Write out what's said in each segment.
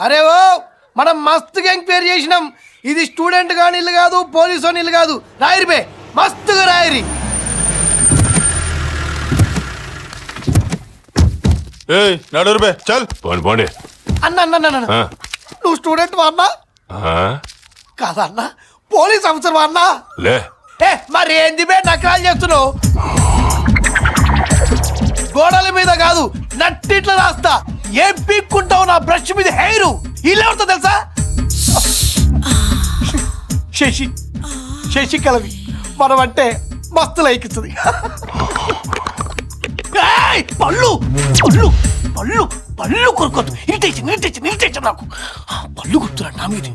అరే ఓ మనం మస్తుగా ఎంక్వైరీ చేసినాం. ఇది స్టూడెంట్ గాని ఇల్లు కాదు, పోలీసు ఇల్లు కాదు. రాయిరి బే, మస్తుగా రాయిరి. నడురు బే చల్ పోండి. అన్న అన్న అన్న, అన్న నువ్వు స్టూడెంట్ వాడినా కాదన్నా, పోలీస్ ఆఫీసర్ వాడినా? లే మరి ఏంది బే నకరాలు చేస్తున్నావు? గోడల మీద కాదు నట్టిట్లా రాస్తా. ఏం పీక్కుంటావు నా బ్రష్ మీద హెయిర్? ఇల్లెవరితో తెలుసా? శశికళవి. మనం అంటే మస్తు లైకిస్తుంది. పళ్ళు పళ్ళు పళ్ళు పళ్ళు కొరుకోద్దు. ఇరిటేషన్ నాకు. పళ్ళు గుర్తురా నా మీద.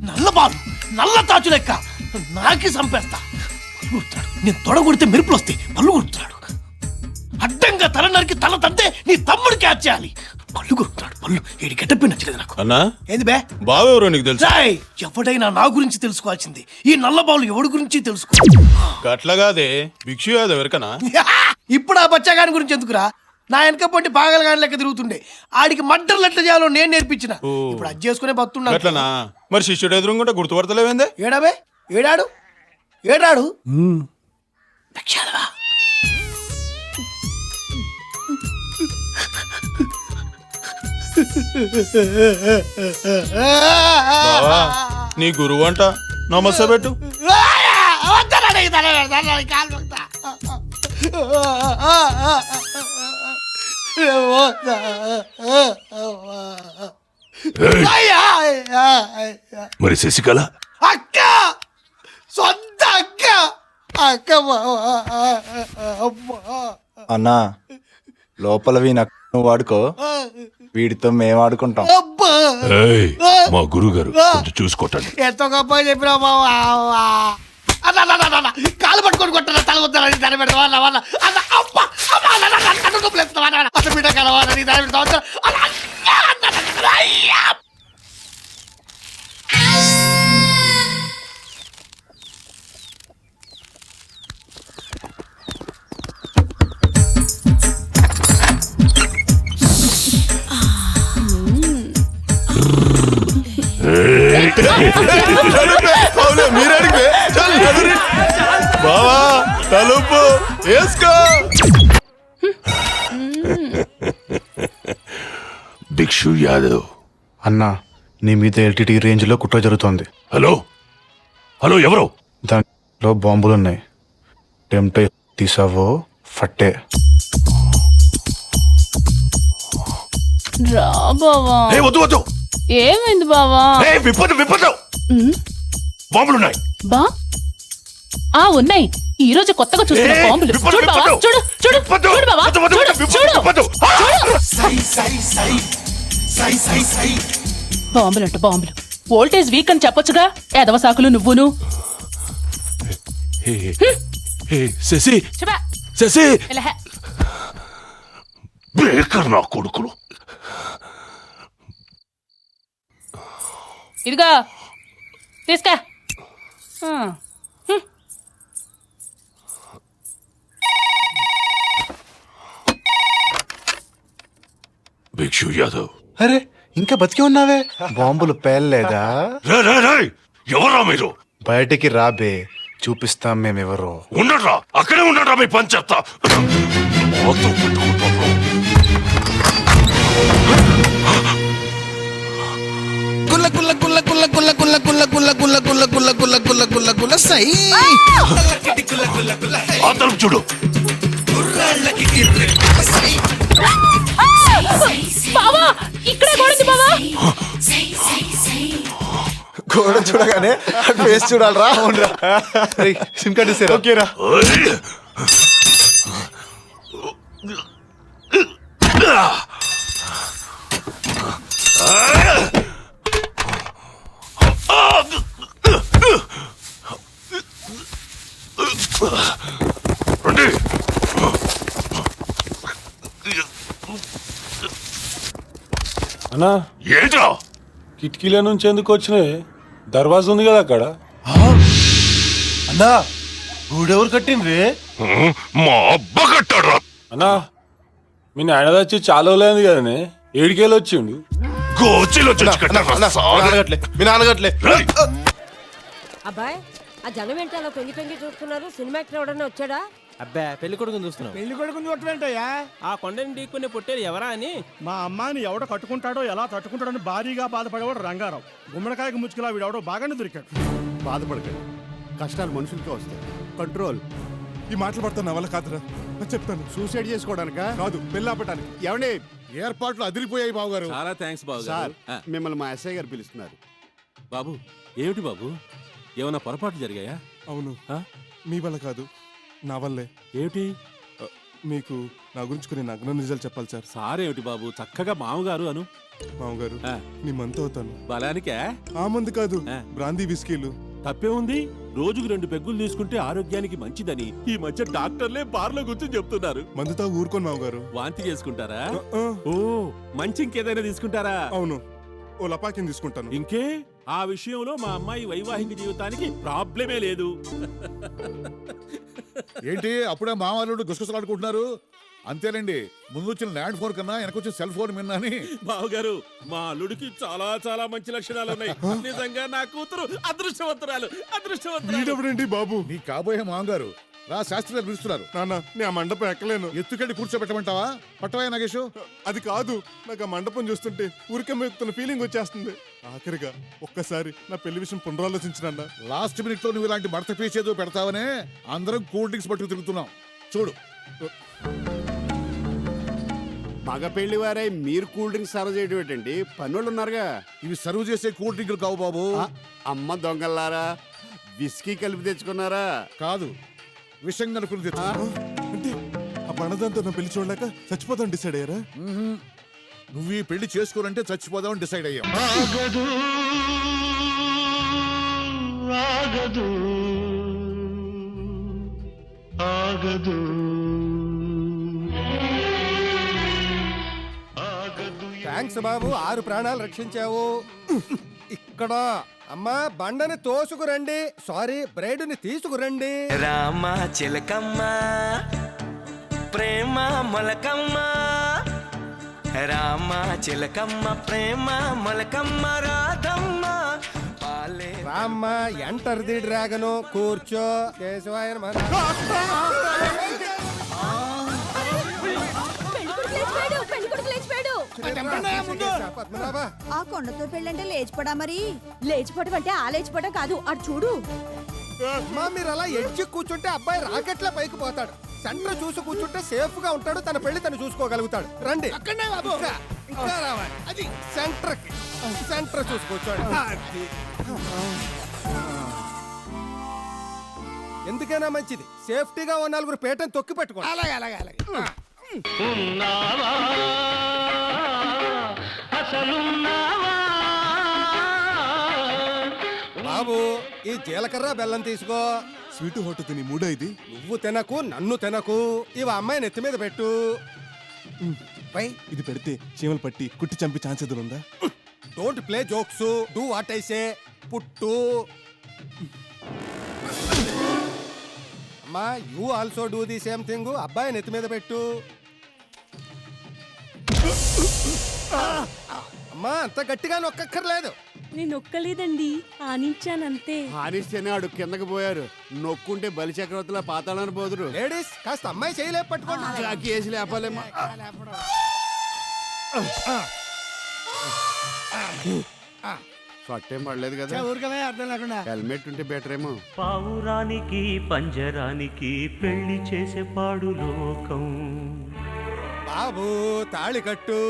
నల్ల బాలు నల్ల తాచు లెక్క నాకి చంపేస్తా. పళ్ళు గుర్తున్నాడు. నేను తొడగొడితే మెరుపులు వస్తాయి. పళ్ళు గుర్తున్నాడు. అడ్డంగా తల నరికి తల తంతే నీ తమ్ముడు క్యాచ్ చేయాలి. పళ్ళు కొరుకుతున్నాడు. పళ్ళు ఏడి గెటప్పి నచ్చలేదు నాకు. అన్నా ఏంది బే? బావెవరో నీకు తెలుసా? ఎవడైనా నా గురించి తెలుసుకోవాల్సింది. ఈ నల్ల బావులు ఎవడి గురించి తెలుసుకో. అట్లాగాదే భిక్షు యాదవ్ ఎవరికనా? ఇప్పుడు ఆ బచ్చగాని గురించి ఎందుకురా? నా వెనక పొట్టి పాగల గాని లెక్క తిరుగుతుండే. ఆడికి మడ్డర్లు ఎట్లా చేయాలో నేను నేర్పించిన. ఇప్పుడు అది చేసుకునే బతున్నా. అట్లనా? మరి శిష్యుడు ఎదురుకుంటే గుర్తుపడతలేవేందే? ఏడాబే ఏడాడు ఏడాడు దక్షాదవా. నీ గురువు అంట నమస్తే పెట్టు. మరి శశికళ అక్క, సొంత అక్క. అక్క అన్నా లోపల నువ్వు వాడుకో, వీడితో మేము ఆడుకుంటాం. మా గురువు గారు కొంచెం చూసుకోటండి. ఎంతో గొప్ప చెప్పినా కాలు పట్టుకొని కొట్టారా? తల వద్దారని దాని పెడతా వాళ్ళ వాళ్ళ అన్న అప్ప అసలు బిడ్డ కలవాలని దాని పెడతా. బావా తలుపు వేసుకో. భిక్షు యాదవ్ అన్నా, నీ మీద ఎల్టీటీ రేంజ్ లో కుట్ర జరుగుతోంది. హలో హలో, ఎవరు? దాంట్లో బాంబులున్నాయి. టెంప్టే తీసావో ఫట్టే. రా బావా. వద్దు వద్దు. ఏమైంది బావా? విప్పదు. బాంబులున్నాయి. బా ఆ ఉన్నాయి. ఈ రోజు కొత్తగా చూస్తున్న బాంబులు. చూడు బావా, చూడు చూడు చూడు బావా, చూడు. బాంబులంట బాంబులు. వోల్టేజ్ వీక్ అని చెప్పొచ్చుగా. ఎదవ సాకులు నువ్వును. శశి చెప్పా శశి ఇలా బేకర్ నా కొడుకులు. ఇదిగా తీసుకా. భిక్షు యాదవ్. అరే ఇంకా బతికి ఉన్నావే? బాంబులు పేలలేదా? ఎవరా మీరు? బయటికి రాబే, చూపిస్తాం మేమెవరో. ఉండరా, అక్కడే ఉండరా, మీ పని చెప్తా. గుల్ల గుల్ల గుల్ల గుల్ల గుల్ల గుల్ల గుల్ల గుల్ల గుల్ల గుల్ల గుల్ల గుల్ల గుల్ల గుల్ల గుల్ల సై. ఆ తలుపు చూడు. బావా ఇక్కడే గోడింది బావా. గోడ చూడగానే ఫేస్ చూడాలరా. సిమ్ కార్డు ఇస్తారా? ఓకేరా. అన్నా ఏంట్రా? కిటికీల నుంచి ఎందుకు వచ్చినాయి? దర్వాజా ఉంది కదా అక్కడ. అన్నా గూడెవరు కట్టిండ్రే? మా అబ్బ కట్టాడ్రా. అన్నా మీ నాయన వచ్చి చాలా రోజులైంది కదనే ఏడికేళ్ళు వచ్చిండు. గోచిలో మీ నాన్నగట్లే అబ్బాయి ఆ జనం ఏంటి అలా తొంగి తొంగి చూస్తున్నారు? సినిమాకి ఎవడన్నా వచ్చాడా? అబ్బా పెళ్లి కొడుకుని చూస్తున్నాం. పెళ్లి కొడుకుని చూడటమేంటయ్యా? ఆ కొండని ఢీక్కునే పొట్టేది ఎవరా అని మా అమ్మాయిని ఎవడ కట్టుకుంటాడో ఎలా తట్టుకుంటాడో అని భారీగా బాధపడేవాడు రంగారావు. గుమ్మడికాయకు ముచ్చుకులా వీడెవడో బాగానే దొరికాడు. బాధపడకండి, కష్టాలు మనుషులకే వస్తాయి. కంట్రోల్. ఈ మాటలు పడతాను నా వల్ల కాదురా, నేను చెప్తాను. సూసైడ్ చేసుకోవడానికా కాదు, పెళ్ళాపటానికి. ఏమండి ఏర్పాట్లు అదిరిపోయాయి బాబుగారు. చాలా థ్యాంక్స్ బాబు సార్, మిమ్మల్ని మా ఎస్ఐ గారు పిలుస్తున్నారు. బాబు ఏమిటి బాబు, ఏమైనా పొరపాట్లు జరిగాయా? అవును, మీ వల్ల కాదు, నా వల్లే. ఏమిటి? మీకు నా గురించి కొన్ని నగ్న నిజాలు చెప్పాలి సార్. సార్ ఏమిటి బాబు, చక్కగా మామగారు అను. మామగారు, నీ మంత్ అవుతాను. బలానికే? ఆ మందు కాదు, బ్రాందీ విస్కీలు. తప్పే ఉంది, రోజుకు 2 పెగ్గులు తీసుకుంటే ఆరోగ్యానికి మంచిదని ఈ మధ్య డాక్టర్లే బార్లో కూర్చొని చెప్తున్నారు. మందుతో ఊరుకోను మామగారు. వాంతి చేసుకుంటారా? ఓ మంచి ఇంకేదైనా తీసుకుంటారా? అవును, ఓ లపాకిని తీసుకుంటాను. ఇంకే ఆ విషయంలో మా అమ్మాయి వైవాహిక జీవితానికి ప్రాబ్లమే లేదు. ఏంటి అప్పుడే మామూలు గుసగుసలాడుకుంటున్నారు? అంతేనండి, ముందు వచ్చిన ల్యాండ్ ఫోన్ కన్నా వెనకొచ్చిన సెల్ ఫోన్ విన్నాని. బావగారు, మా అల్లుడికి చాలా చాలా మంచి లక్షణాలు ఉన్నాయి. నిజంగా నా కూతురు అదృష్టవంతురాలు. ఏంటి బాబు? నీ కాబోయే మామగారు రా, శాస్త్రి గారు పిలుస్తున్నారు. నాన్న, నేను ఆ మండపం ఎక్కలేను. ఎత్తుకెళ్ళి కూర్చోబెట్టమంటావా? పట్టవా నాగేశు? అది కాదు, నాకు ఆ మండపం చూస్తుంటే ఊరికే ఎక్కుతున్న ఫీలింగ్ వచ్చేస్తుంది. ఆఖరిగా ఒక్కసారి నా పెళ్లి విషయం పునరాలోచించిన. లాస్ట్ మినిట్ లో నువ్వు ఇలాంటి మడత పీచేదో పెడతావనే అందరం కూల్ డ్రింక్స్ పట్టుకు తిరుగుతున్నాం. చూడు, మగ పెళ్లి వారై మీరు కూల్ డ్రింక్స్ సర్వ్ చేయడం ఏంటండి? పనులు ఉన్నారుగా. ఇవి సర్వ్ చేసే కూల్ డ్రింకులు కావు బాబు. అమ్మ దొంగల్లారా, విస్కీ కలిపి తెచ్చుకున్నారా? కాదు, విషం కనుకుని తెచ్చు. అంటే ఆ పణదంతా నా పెళ్లి చూడలేక చచ్చిపోతాను డిసైడ్ అయ్యారా? నువ్వు ఈ పెళ్లి చేసుకోవాలంటే చచ్చిపోదామని డిసైడ్ అయ్యాం. థ్యాంక్స్ బాబు, 6 ప్రాణాలు రక్షించావు. ఇక్కడ అమ్మా బండని తోసుకురండి, సారీ బ్రైడుని తీసుకురండి. రామ చిలకమ్మ ప్రేమ మొలకమ్మ, రామ చిలకమ్మ ప్రేమ మొలకమ్మ, రాధమ్మ రామ్మ ఎంటర్ ది డ్రాగను, కూర్చో. కేశవాయన ఆ కొండతో పెళ్ళంటే లేచిపోడా? మరి లేచిపోవడం అంటే ఆ లేచిపోవడం కాదు, అటు చూడు. అమ్మా మీరు అలా ఎడ్జి కూర్చుంటే అబ్బాయి రాకెట్ల పైకి పోతాడు. సెంటర్ చూసి కూర్చుంటే సేఫ్ గా ఉంటాడు, తన పెళ్లి తను చూసుకోగలుగుతాడు. రండి, ఇంకా రావాలి. అది సెంటర్ కి, సెంటర్ చూసి కూర్చోండి. ఎందుకైనా మంచిది, సేఫ్టీగా ఉన్న 4 పేటను తొక్కి పెట్టుకోండి. అలాగే అలాగే అలాగే. బాబు, ఈ జీలకర్ర బెల్లం తీసుకో. స్వీట్ హోట తిని మూడో ఇది. నువ్వు తినకు, నన్ను తినకు. ఇవి అమ్మాయి నెత్తి మీద పెట్టు. పై ఇది పెడితే చీమలు పట్టి కుట్టి చంపి ఛాన్స్ ఎదురుందా? Don't play jokes, do what I say. పుట్టు. అమ్మా, you also do the same thing. అబ్బాయి నెత్తి మీద పెట్టు. అమ్మా, అంత గట్టిగా నొక్కక్కర్లేదు. నేను నొక్కలేదండి, ఆనించానంతే. ఆనిస్తేనే ఆడు కిందకి పోయారు. నొక్కుంటే బలి చక్రవర్తిలా పాతాళాన్ని పోదురు. లేడీస్ కాస్త అమ్మాయి చేయలేపు పట్టుకోండి. కేసు లేపాలేమా? సొట్టేం పడలేదు కదా, అర్థం లేకుండా. హెల్మెట్ ఉంటే బెటర్ ఏమో. పావురానికి పంజరానికి పెళ్లి చేసే పాడు లోకం. బాబు, తాళి కట్టు.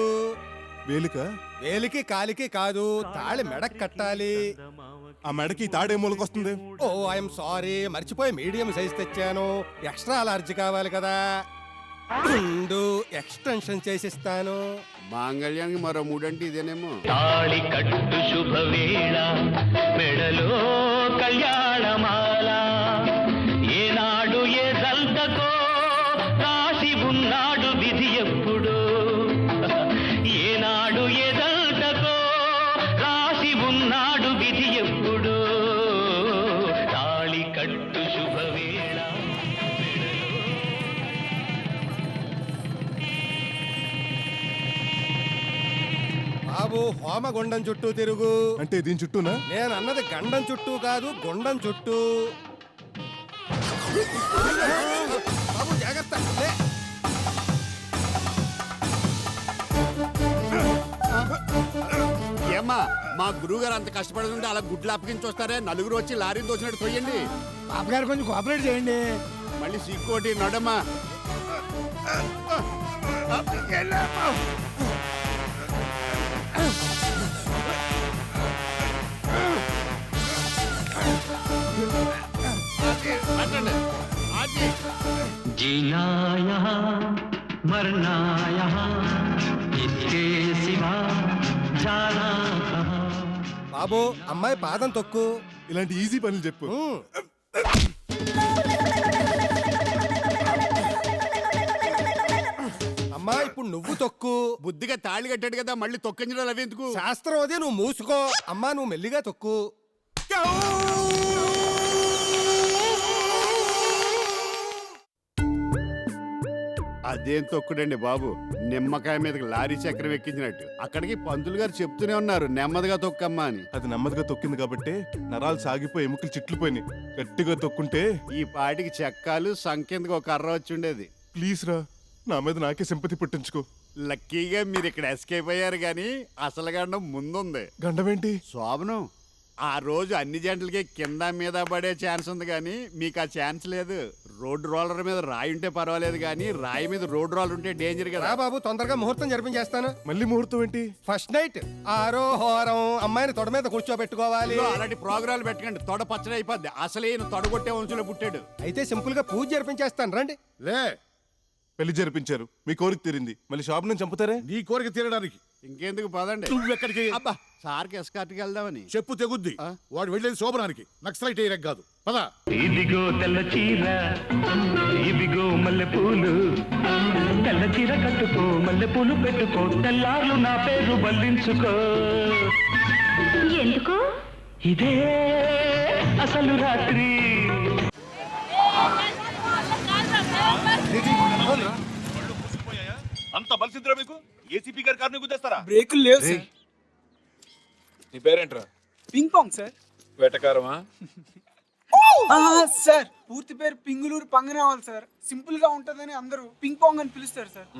వేలిక వేలికి కాలికి కాదు, తాళి మెడక్ కట్టాలి. ఆ మెడకి తాడే మూలకొస్తుంది. ఓ ఐఎమ్ సారీ, మర్చిపోయి మీడియం సైజ్ తెచ్చాను. ఎక్స్ట్రా లార్జ్ కావాలి కదా. ఎక్స్టెన్షన్ చేసిస్తాను. మాంగళ్యానికి మరో 3 అంటే ఇదేనేమో. తాళి కట్టు శుభవేళ, మెడలో కళ్యాణమాల, ఏనాడు ఏ జల్దకో రాసి ఉన్నాడు విధి ఎప్పుడు, ఏనాడు ఏ జల్దకో రాసి ఉన్నాడు విధి ఎప్పుడు, తాళి కట్టు శుభవేళ. బాబు హోమగుండం చుట్టూ తిరుగు. అంటే దీని చుట్టూనా? నేను అన్నది గండం చుట్టూ కాదు, గుండం చుట్టూ. బాబు జాగ్రత్త. లే. ఏమ్మా మా గురువు గారు అంత కష్టపడుతుంటే అలా గుడ్లు అప్పగించి వస్తారే, నలుగురు వచ్చి లారీని తోచినట్టు తోయండి. బాబుగారు కొంచెం కోఆపరేట్ చేయండి. మళ్ళీ సిక్కోటి నడమ్మా. जीना यहाँ मरना यहाँ इसके सिवा जाना कहाँ. బాబు అమ్మాయి పాదం తొక్కు. ఇలాంటి ఈజీ పనులు చెప్పు. అమ్మా ఇప్పుడు నువ్వు తొక్కు. బుద్ధిగా తాళి కట్టాడు కదా, మళ్ళీ తొక్కించడం అవి ఎందుకు? శాస్త్రం అదే, నువ్వు మూసుకో. అమ్మా నువ్వు మెల్లిగా తొక్కు. అదేం తొక్కుడండి బాబు, నిమ్మకాయ మీదకి లారీ చక్రం ఎక్కించినట్టు. అక్కడికి పంతులు గారు చెప్తూనే ఉన్నారు నెమ్మదిగా తొక్కమ్మా అని. అది నెమ్మదిగా తొక్కింది కాబట్టి నరాలు సాగిపోయి ఎముకలు చిట్లిపోయినాయి. గట్టిగా తొక్కుంటే ఈ పాటికి చెక్కాలు సంఖ్యందుకు ఒక కర్ర వచ్చి ఉండేది. ప్లీజ్ రా, నా మీద నాకే సింపతి పుట్టించుకో. లక్కీగా మీరు ఇక్కడ ఎస్కేప్ అయ్యారు గాని అసలు గండం ముందుంది. గండమేంటి? శోభనం. ఆ రోజు అన్ని జంటలకి కింద మీద పడే ఛాన్స్ ఉంది కానీ మీకు ఆ ఛాన్స్ లేదు. రోడ్ రోలర్ మీద రాయి ఉంటే పర్వాలేదు కానీ రాయి మీద రోడ్ రోలర్ ఉంటే డేంజర్ కదా. బాబు తొందరగా ముహూర్తం జరిపించేస్తాను. మళ్ళీ ముహూర్తం ఏంటి? ఫస్ట్ నైట్ ఆరోహోరం. అమ్మాయిని తొడ మీద కూర్చోబెట్టుకోవాలి. అలాంటి ప్రోగ్రాలు పెట్టకండి, తొడ పచ్చడి అయిపోద్ది. అసలే ఈయన తొడగొట్టే వంశంలో పుట్టాడు. అయితే సింపుల్ గా పూజ జరిపించేస్తాను రండి. లే, పెళ్లి జరిపించారు, మీ కోరిక తీరింది, మళ్ళీ షాప్ నుంచి చంపుతారే? నీ కోరిక తీరడానికి ఇంకెందుకు పదండి. నువ్వెక్కడికి? అబ్బా సార్కి ఎస్కార్ట్కి వెళ్దామని. చెప్పు తెగుద్ది. వాడు వెళ్ళేది శోభనానికి, నక్సలైట్ ఏరియా కాదు. పద. ఇదిగో తెల్ల చీర, ఇదిగో మల్లె పూలు, తెల్ల చీర కట్టుకో, మల్లె పూలు పెట్టుకో, తెల్లార్లు నా పేరు బల్లించుకో. ఎందుకు? ఇదే అసలు రాత్రి. అంత బలిసిద్రా మీకు? ఏసీపీ గారి కార్ని గుద్దేస్తారా? బ్రేకులు లేవు సార్. నీ పేరేంట్రా? Ping pong sir. వెటకారమా? సార్ పూర్తి పేరు పింగులూరు పంగనావాలి సార్. సింపుల్ గా ఉంటదని అందరూ పింగ్ పాంగ్ అని పిలుస్తారు సార్.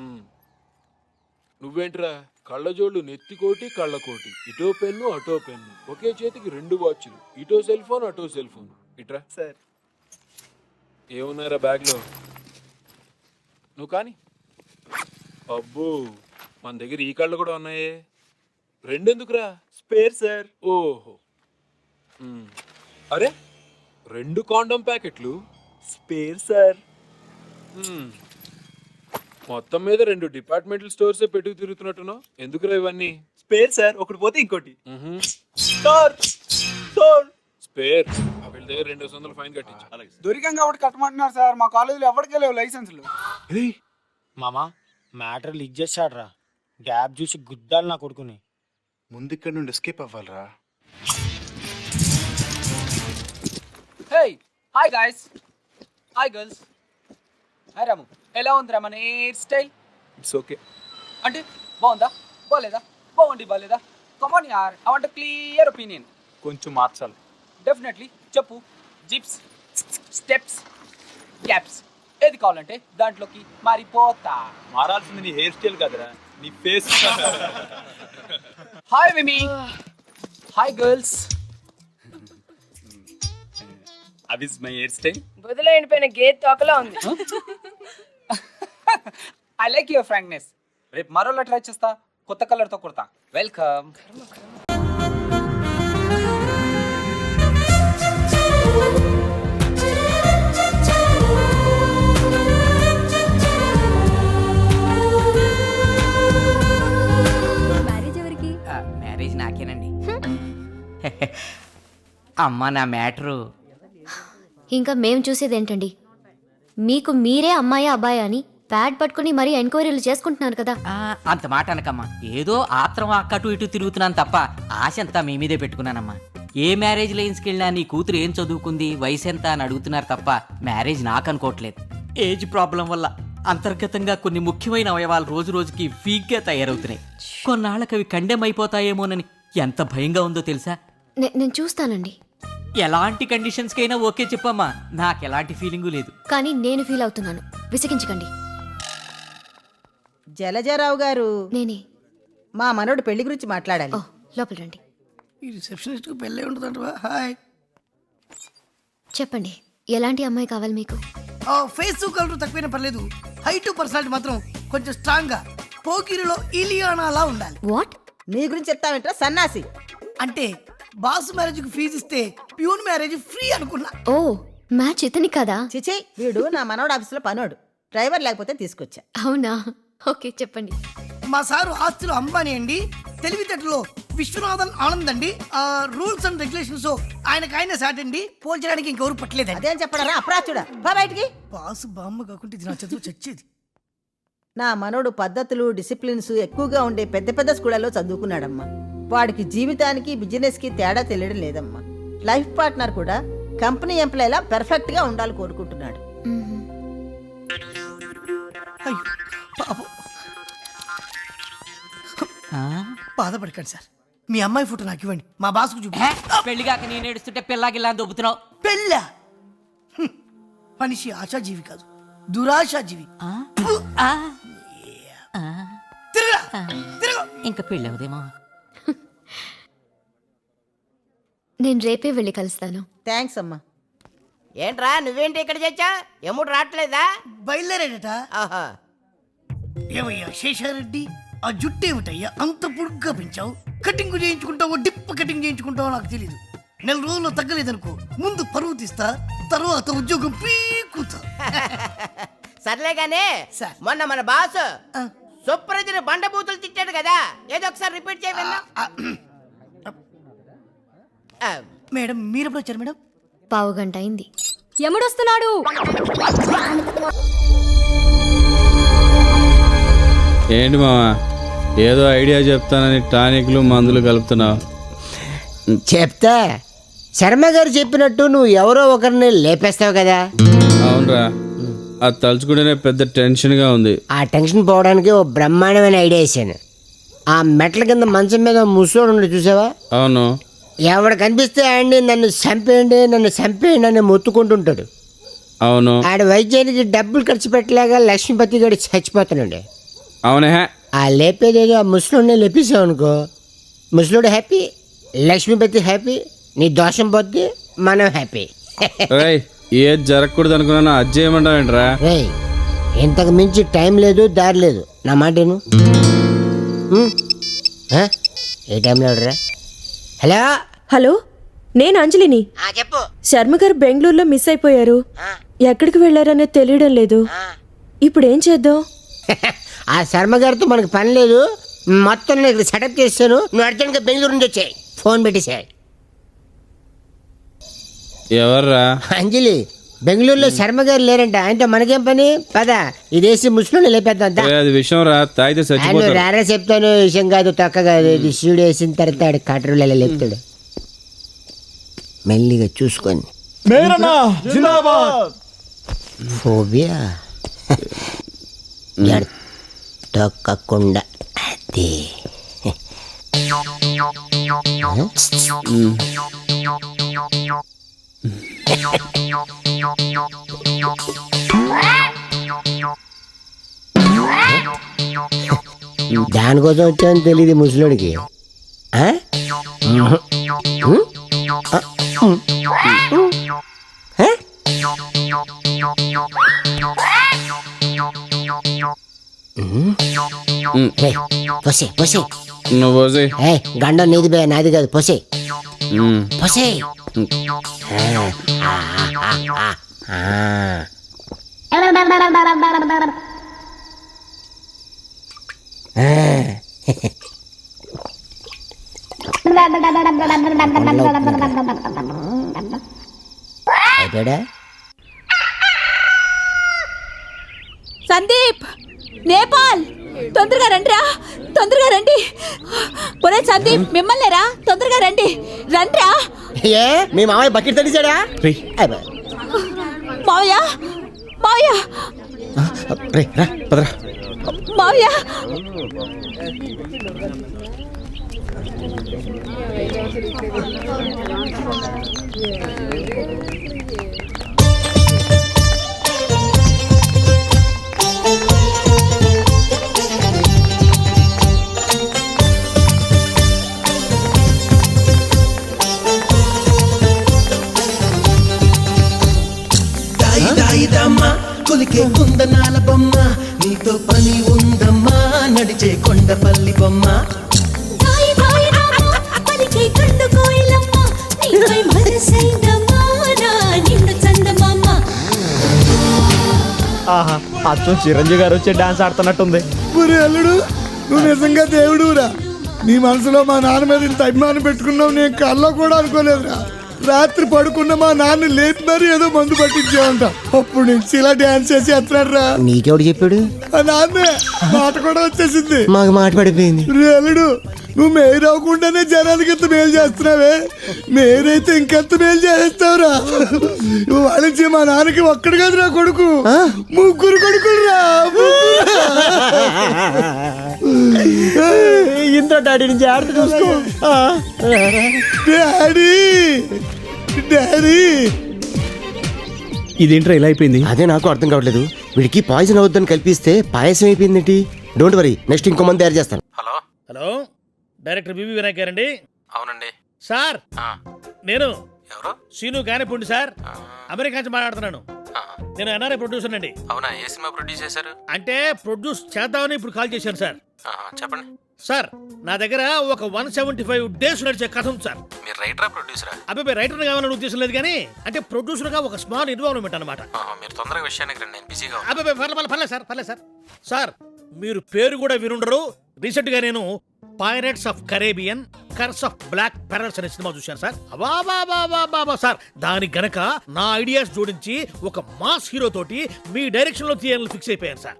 నువ్వేంట్రా? కళ్ళజోళ్ళు నెత్తికోటి కళ్ళకోటి, ఇటో పెన్ను అటో పెన్ను, ఒకే చేతికి 2 వాచ్లు, ఇటో సెల్ ఫోన్ అటో సెల్ ఫోన్. ఇట్రా సార్. ఏమున్నారా బ్యాగ్ లో? నువ్వు కానీ. అబ్బో, మన దగ్గర ఈ కళ్ళు కూడా ఉన్నాయే. 2 ఎందుకురా? Spare sir. ఓహో. అరే 2 కాండోమ్ ప్యాకెట్లు. Spare sir. మొత్తం మీద 2 డిపార్ట్మెంటల్ స్టోర్స్ పెట్టుకు తిరుగుతున్నట్టున్నావు. ఎందుకురా ఇవన్నీ? Spare sir. ఒకటి పోతే ఇంకోటి. Sir sir spare. వీళ్ళ దగ్గర 200 ఫైన్ కట్టించు. దొరికాం కాబట్టి కట్టమంటున్నారు సార్. మా కాలేజీలో ఎవరికే లేవు లైసెన్సులు. మామా మ్యాటర్ లీక్ చేశాడ్రా. గ్యాప్ చూసి గుద్దాలి నా కొడుకుని. ముందు ఇక్కడ నుండి ఎస్కేప్ అవ్వాలరా. Hey hi guys, hi girls, hi Ramu. ఎలా ఉందిరా మన హెయిర్ స్టైల్? It's okay. అంటే బాగుందా బాగలేదా? బాగుంది బాగలేదా? కమాన్ యార్, ఐ వాంట్ క్లియర్ ఒపీనియన్. కొంచెం మార్చాలి. డెఫినెట్లీ చెప్పు. జిప్స్, స్టెప్స్, గ్యాప్స్ ఏది కావాలంటే దాంట్లోకి మారిపోతా. మారాల్సింది నీ హెయిర్ స్టైల్ కదరా, నీ face. Hi Mimi, hi girls. అవి ఇస్ మై హెయిర్ స్టైల్. బుధలో ఎండిపోయిన గేట్ తోకలా ఉంది. I like your frankness. రేపు మరోలా ట్రై చేస్తా, కొత్త కలర్ తో కుడతా. వెల్కమ్. మ్యారేజ్ ఎవరికి? మ్యారేజ్ నాకేనండి. అమ్మా నా మ్యాటరు. ఇంకా మేం చూసేదేంటండి? మీకు మీరే అమ్మాయి అబ్బాయి అని ప్యాడ్ పట్టుకుని మరీ ఎంక్వైరీలు చేసుకుంటున్నారు కదా. అంత మాట అనకమ్మా. ఏదో ఆత్రం అక్కటు ఇటు తిరుగుతున్నాను తప్ప ఆశ అంతా మీ మీదే పెట్టుకున్నానమ్మా. ఏ మ్యారేజ్ లైన్స్కి వెళ్ళినా నీ కూతురు ఏం చదువుకుంది, వయసు ఎంత అని అడుగుతున్నారు తప్ప మ్యారేజ్ నాకు అనుకోవట్లేదు. ఏజ్ ప్రాబ్లం వల్ల అంతర్గతంగా కొన్ని ముఖ్యమైన అవయవాలు రోజు రోజుకి వీక్గా తయారవుతున్నాయి. కొన్నాళ్ళకి అవి కండెమైపోతాయేమోనని ఎంత భయంగా ఉందో తెలుసా? నేను చూస్తానండి. ఎలాంటి కండిషన్స్ కైనా ఓకే చెప్పమ్మా, నాకు ఎలాంటి ఫీలింగు లేదు. కానీ నేను ఫీల్ అవుతున్నాను, విసిగించకండి. జలజారావు గారు, నేనే. మా మనోడు పెళ్లి గురించి మాట్లాడాలి. లోపల రండి. ఈ రిసెప్షనిస్ట్ కు పెళ్ళే ఉంటుందంటవా? హాయ్. చెప్పండి, ఎలాంటి అమ్మాయి కావాలి మీకు? ఫేస్ కలర్ తక్కువైనా పర్లేదు, హైట్ పర్సనాలిటీ మాత్రం కొంచెం స్ట్రాంగ్ గా పోకిరిలో ఇలియానాలా ఉండాలి. వాట్? నీ గురించి చెప్తావేంట్రా సన్నాసి? అంటే బాస్ మ్యారేజ్ కు ఫీజు ఇస్తే ప్యూన్ మ్యారేజ్ ఫ్రీ అనుకున్నా. ఓ, మ్యాచ్ ఇతని కదా? చిచి, వీడు నా మనోడు ఆఫీసులో పనోడు, డ్రైవర్ లేకపోతే తీసుకొచ్చా. అవునా? ఓకే, చెప్పండి. మా సారు ఆస్తులు అంబానీ అండి, తెలివితేటలో విశ్వనాథన్ ఆనంద్ అండి, రూల్స్ అండ్ రెగ్యులేషన్స్ ఆయనకైనా సాట్ అండి, పోల్చడానికి ఇంకెవరు పట్టలేదండి. అదేం చెప్పడారా అప్రాచుడా, బా బయటికి. బాసు బామ్మ కాకుంటే ఇది నా చదువు చచ్చేది. నా మనోడు పద్ధతులు డిసిప్లిన్స్ ఎక్కువగా ఉండే పెద్ద పెద్ద స్కూళ్ళలో చదువుకున్నాడమ్మా. వాడికి జీవితానికి బిజినెస్ కి తేడా తెలియడం లేదమ్మా. లైఫ్ పార్ట్నర్ కూడా కంపెనీ ఎంప్లాయ్లా పెర్ఫెక్ట్ గా ఉండాలి కోరుకుంటున్నాడు. బాధపడకండి సార్, మీ అమ్మాయి ఫోటో నాకు ఇవ్వండి, మా బాసుకు చూపి. పెళ్లిగాక నేను ఏడుస్తుంటే పిల్లాగిలా దొబ్బుతున్నావు. పెళ్ళ మనిషి ఆశాజీవి కాదు, దురాశాజీవి. ఇంకా పెళ్ళి అవుదేమో. నేను రేపే వెళ్ళి కలుస్తాను. థ్యాంక్స్ అమ్మా. ఏంట్రా నువ్వేంటి ఇక్కడ చేచ్చా? ఎముడు రావట్లేదా? బయలుదేరాడట. ఏమయ్యా శేషారెడ్డి, ఆ జుట్టు ఏమిటయ్యా అంత పొడుగ్గా పెంచావు? కటింగ్ చేయించుకుంటావో డిప్ కటింగ్ చేయించుకుంటావో నాకు తెలీదు. 4 రోజుల్లో తగ్గలేదనుకో ముందు పరువు తీస్తా, తర్వాత ఉద్యోగం పీకుతా. సర్లేగానే మొన్న మన బాస్ సుప్రజని బండబూతులు తిట్టాడు కదా, ఏదో ఒకసారి రిపీట్ చేయమన్నా. మేడం మీరెప్పుడు వచ్చారు మేడం? 1/2 గంట అయింది. ఎముడొస్తున్నాడు? ఏంటి మావా, ఏదో ఐడియా చెప్తానని టానిక్లు మందులు కలుపుతున్నావు. చెప్తా, శర్మ గారు చెప్పినట్టు నువ్వు ఎవరో ఒకరిని లేపేస్తావు కదా. అవునరా, అది తలుచుకుంటేనే పెద్ద టెన్షన్గా ఉంది. ఆ టెన్షన్ పోవడానికి ఓ బ్రహ్మాండమైన ఐడియా వేసాను. ఆ మెట్ల కింద మంచం మీద ముసలోడు చూసావా? అవును. ఎవడు కనిపిస్తే ఆయన్ని నన్ను చంపేయండి నన్ను చంపేయండి అని మొత్తుకుంటుంటాడు. అవును. ఆడ వైద్యానికి డబ్బులు ఖర్చు పెట్టలేక లక్ష్మీపతి గడి చచ్చిపోతున్నాడు. అవునే. ఆ లేపేదేదో ఆ ముసలోడిని లేపేసావు అనుకో, ముసలోడు హ్యాపీ, లక్ష్మీపతి హ్యాపీ, నీ దోషం పోద్ది, మనం హ్యాపీ. ఏది జరగకూడదు అనుకున్నా అది చేయమంటావేంట్రా? రేయ్, ఇంతకు మించి టైం లేదు, దారి లేదు, నా మాటను. ఏ టైంలో రా? హలో హలో, నేను అంజలిని. చెప్పు. శర్మ గారు బెంగళూరులో మిస్ అయిపోయారు. ఎక్కడికి వెళ్ళారనేది తెలియడం లేదు. ఇప్పుడు ఏం చేద్దాం? ఆ శర్మ గారితో మనకు పని లేదు, మొత్తం నేను ఇక్కడ సెటప్ చేస్తాను, నువ్వు అర్జెంట్గా బెంగళూరు నుంచి వచ్చాయి, ఫోన్ పెట్టేసాయి. ఎవర్రా? అంజలి. బెంగళూరులో శర్మ గారు లేరంట, ఆయనతో మనకేం పని? పద ఇదేసి ముసలోని లేపేద్దాం. అది విషయం రా, తాగితే చచ్చిపోతాడు. రారా చెప్తాను, విషయం కాదు తొక్క కాదు. ఇది సీడు వేసిన తర్వాత కటరులు లేపుతాడు. మెల్లిగా చూసుకొని. ఫోబియా తొక్కకుండా అది. దానికోసం వచ్చాను తెలియదు ముసలోడికి. పోసే పోసే నువ్వు పోసే. గండం నీది బే, నాది కాదు. పోసే పోసే. సందీప్, నేపాల్, తొందరగా రండిరా, తొందరగా రండి. ఒరే సందీప్, మిమ్మల్నేరా, తొందరగా రండి, రండిరా. ఏ మీ మామయ్య బకెట్ తడిసాడా? మావయ్య, మావయ్య, రే రా పదరా. మావయ్య దాయిదమ్మా కొలికే కుందనాల బొమ్మ నీతో పని ఉందమ్మా నడిచే కొండపల్లి బొమ్మ ఆహా అచ్చం చిరంజీవి గారు వచ్చి డాన్స్ ఆడుతున్నట్టుంది. ఒరే అల్లుడు, నువ్వు నిజంగా దేవుడురా. నీ మనసులో మా నాన్న మీద ఇంత అభిమానం పెట్టుకున్నావు నేను కల్లో కూడా అనుకోలేదురా. రాత్రి పడుకున్న మా నాన్న లేపి మరి ఏదో మందు పట్టించావంట. అప్పుడు నుంచి ఇలా డాన్స్ చేసి ఎత్తాడురా. నీకెవడు చెప్పాడు? ఆ నాన్నే మాట కూడా వచ్చేసింది. మాకు మాట పడిపోయింది. రే అల్లుడు, నువ్వు మేలు అవ్వకుండానే జనాలకి ఎంత మేలు చేస్తున్నావే, మేరైతే ఇంకెంత మేలు చేస్తావురా. వాళ్ళకి మా నాన్నకి ఒక్కడు కాదురా కొడుకు, ముగ్గురు కొడుకురా. ఇంట్లో డాడీ నుంచి ఆడుతూ చూసుకో. డాడీ డాడీ ఇదేంట్రా ఇలా అయిపోయింది? అదే నాకు అర్థం కావట్లేదు. వీడికి పాయిజన్ అవుద్దని కల్పిస్తే పాయసం అయిపోయిందేంటి? డోంట్ వరీ, నెక్స్ట్ ఇంకో మంది తయారు చేస్తాను. హలో, డైరెక్టర్ బివి వినాయక్ గారండి? అవునండి సార్, నేను ఎవరు? సీను గానిపండి సార్, అమెరికా నుంచి మాట్లాడుతున్నాను. నేను ఎన్ఆర్ఐ ప్రొడ్యూసర్ అండి. అవునా, ఏ సినిమా ప్రొడ్యూస్ చేశారు? అంటే ప్రొడ్యూస్ చేద్దామని ఇప్పుడు కాల్ చేశాను సార్. చెప్పండి సార్, నా దగ్గర ఒక 175 days నడిచే కథ ఉంది సార్. మీరు రైటరా ప్రొడ్యూసరా? అబ్బాయి రైటర్ కావాలని ఉద్దేశం లేదు కానీ అంటే ప్రొడ్యూసర్ గా ఒక స్మాల్ ఇన్వాల్వ్మెంట్ అనమాట. మీరు తొందరగా విషయానికి రండి, నేను బిజీగా అబ్బాయి పర్లేదు సార్, పర్లేదు సార్. సార్, మీరు పేరు కూడా వినుండరు. రీసెంట్ గా నేను pirates of Caribbean curse of black pearls అనే సినిమా చూశాను సార్. బాబా సార్, దానికి గనక నా ఐడియాస్ జోడించి ఒక మాస్ హీరో తోటి మీ డైరెక్షన్ లో తీయాలని ఫిక్స్ అయిపోయాను సార్.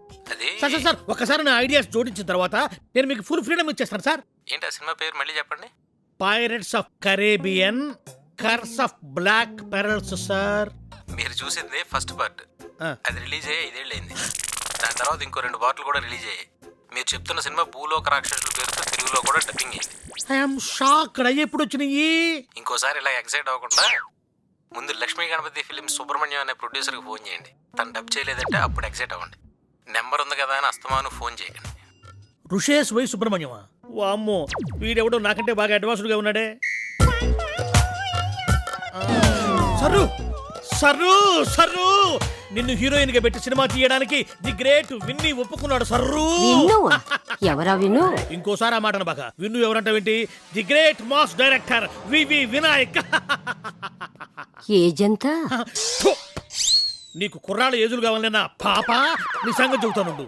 సార్ ఒకసారి నా ఐడియాస్ జోడించిన తర్వాత నేను మీకు ఫుల్ ఫ్రీడమ్ ఇచ్చేస్తాను సార్. ఏంటి ఆ సినిమా పేరు మళ్ళీ చెప్పండి? Pirates of Caribbean curse of black pearls sir. మీరు చూసింది ఫస్ట్ పార్ట్, అది రిలీజ్ అయ్యి 5 ఏళ్ళు అయింది. దాని తర్వాత ఇంకో 2 పార్ట్లు కూడా రిలీజ్ అయ్యాయి. మీరు చెప్తున్న సినిమా భూలోక రాక్షసుల పేరుతో తెలుగులో కూడా డబ్బింగ్ అయింది. I'm shock. ఎప్పుడు వచ్చినాయి? ఇంకోసారి ఇలా ఎక్సైట్ అవ్వకుండా ముందు లక్ష్మీ గణపతి ఫిలిం సుబ్రహ్మణ్యం అనే ప్రొడ్యూసర్కి ఫోన్ చేయండి. తను డబ్ చేయలేదంటే అప్పుడు ఎక్సైట్ అవ్వండి. నెంబర్ ఉంది కదా అని అస్తమాను ఫోన్ చేయకండి. ఋషేష్ వై సుబ్రహ్మణ్యమా? వామ్మో, వీడెవడో నాకంటే బాగా అడ్వాన్స్డ్గా ఉన్నాడే. సర్రు సర్రు సర్రు, నిన్ను హీరోయిన్ గా పెట్టి సినిమా తీయడానికి ది గ్రేట్ విన్నీ ఒప్పుకున్నాడు. సర్రు ఎవరా విను? ఇంకోసారి ఆ మాటను బాగా విన్ను ఎవరంటావేంటి? ది గ్రేట్ మాస్ డైరెక్టర్ వివి వినాయక్. ఏజంతా నీకు కుర్రాళ్ళ ఏజులు కావాలన్నా పాప, నీ సంగతి చెబుతానుండు.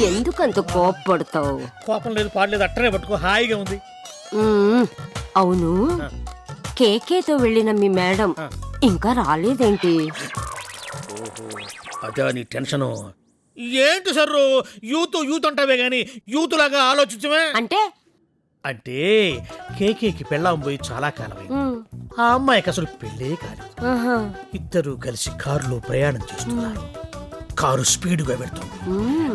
ఎందుకంత కోపపడతావు? కోపం లేదు, పాడలేదు, అట్టనే పట్టుకో, హాయిగా ఉంది. అవును, కేకేతో వెళ్ళిన మీ మేడం ఇంకా రాలేదేంటి? అదే నీ టెన్షను. ఏంటి సర్రు యూత్ అంటావే గాని యూత్ లాగా ఆలోచించమే. అంటే కేకేకి పెళ్ళాం పోయి చాలా కాలమైంది. ఆ అమ్మాయికి అసలు పెళ్ళే కాదు. ఇద్దరు కలిసి కారులో ప్రయాణం చేస్తున్నారు. కారు స్పీడ్గా పెడుతుంది.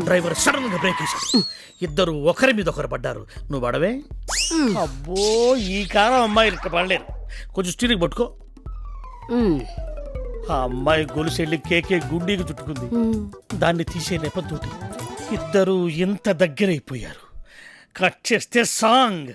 డ్రైవర్ సడన్ గా బ్రేక్ వేశాడు. ఇద్దరు ఒకరి మీద ఒకరు పడ్డారు. నువ్వు పడవే? అబ్బో, ఈ కారం అమ్మాయి ఇక్కడ పడలేరు. కొంచెం స్టీరింగ్ పట్టుకో. ఆ అమ్మాయి గొలుసెళ్ళి కేకే గుండీకి చుట్టుకుంది. దాన్ని తీసే నెపంతో ఇద్దరు ఇంత దగ్గరైపోయారు. కట్ చేస్తే సాంగ్.